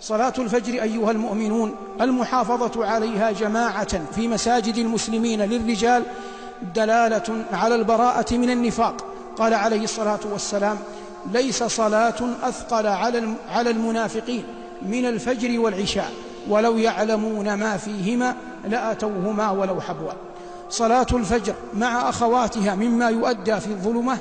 صلاة الفجر أيها المؤمنون المحافظة عليها جماعة في مساجد المسلمين للرجال دلالة على البراءة من النفاق. قال عليه الصلاة والسلام: ليس صلاة أثقل على المنافقين من الفجر والعشاء ولو يعلمون ما فيهما لأتوهما ولو حبوا. صلاة الفجر مع أخواتها مما يؤدى في الظلمة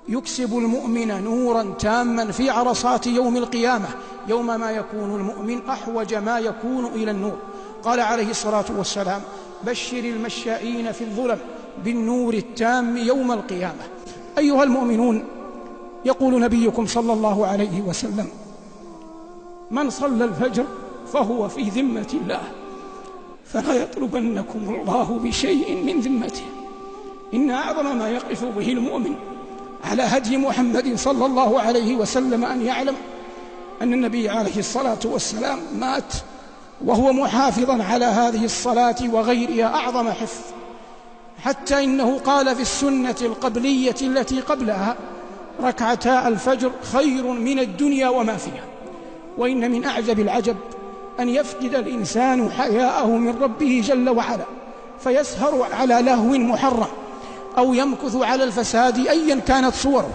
يكسب المؤمن نورا تاما في عرصات يوم القيامة، يوم ما يكون المؤمن أحوج ما يكون إلى النور. قال عليه الصلاة والسلام: بشر المشائين في الظلم بالنور التام يوم القيامة. أيها المؤمنون، يقول نبيكم صلى الله عليه وسلم: من صلى الفجر فهو في ذمة الله، فلا يطلبنكم الله بشيء من ذمته. إن أعظم ما يقف به المؤمن على هدي محمد صلى الله عليه وسلم أن يعلم أن النبي عليه الصلاة والسلام مات وهو محافظا على هذه الصلاة وغيرها أعظم حفظ، حتى إنه قال في السنة القبلية التي قبلها: ركعتا الفجر خير من الدنيا وما فيها. وإن من أعجب العجب أن يفقد الإنسان حياءه من ربه جل وعلا فيسهر على لهو محرم أو يمكث على الفساد أيا كانت صوره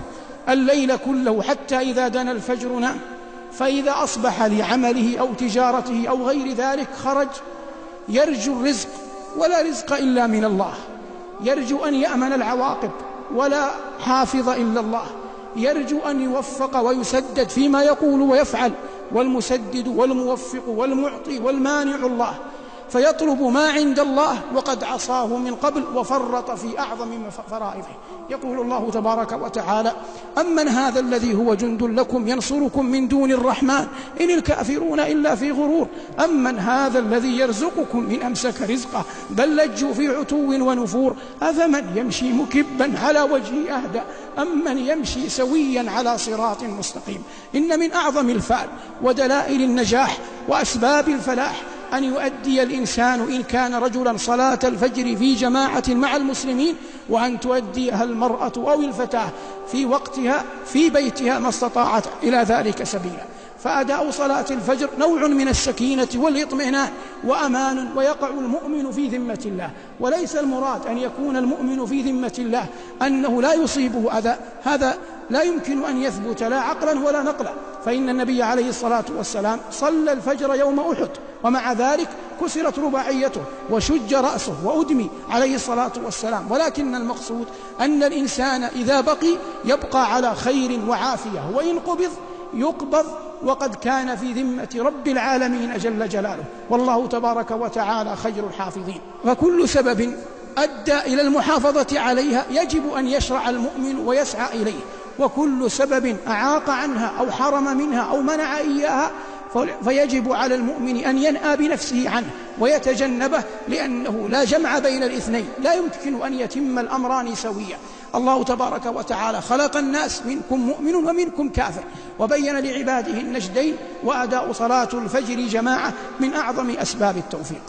الليل كله حتى إذا دنا الفجر نام، فإذا أصبح لعمله أو تجارته أو غير ذلك خرج يرجو الرزق ولا رزق إلا من الله، يرجو أن يأمن العواقب ولا حافظ إلا الله، يرجو أن يوفق ويسدد فيما يقول ويفعل، والمسدد والموفق والمعطي والمانع الله، فيطلب ما عند الله وقد عصاه من قبل وفرط في أعظم فرائضه. يقول الله تبارك وتعالى: أمن هذا الذي هو جند لكم ينصركم من دون الرحمن إن الكافرون إلا في غرور أمن هذا الذي يرزقكم إن أمسك رزقه بل لجوا في عتو ونفور أفمن يمشي مكبا على وجهه أهدى أمن يمشي سويا على صراط مستقيم. إن من أعظم الفعل ودلائل النجاح وأسباب الفلاح أن يؤدي الإنسان إن كان رجلا صلاة الفجر في جماعة مع المسلمين، وأن تؤديها المرأة أو الفتاة في وقتها في بيتها ما استطاعت إلى ذلك سبيلا. فأداء صلاة الفجر نوع من السكينة والإطمئنان وأمان، ويقع المؤمن في ذمة الله. وليس المراد أن يكون المؤمن في ذمة الله أنه لا يصيبه أذى، هذا لا يمكن أن يثبت لا عقلا ولا نقلا، فإن النبي عليه الصلاة والسلام صلى الفجر يوم أحد ومع ذلك كسرت رباعيته وشج رأسه وأدمي عليه الصلاة والسلام. ولكن المقصود أن الإنسان إذا بقي يبقى على خير وعافية، وإن قبض يقبض وقد كان في ذمة رب العالمين جل جلاله، والله تبارك وتعالى خير الحافظين. فكل سبب أدى إلى المحافظة عليها يجب أن يشرع المؤمن ويسعى إليه، وكل سبب أعاق عنها أو حرم منها أو منع إياها فيجب على المؤمن أن ينأى بنفسه عنه ويتجنبه، لأنه لا جمع بين الاثنين، لا يمكن أن يتم الأمران سويا. الله تبارك وتعالى خلق الناس منكم مؤمن ومنكم كافر، وبين لعباده النجدين، وأداء صلاة الفجر جماعة من أعظم أسباب التوفيق.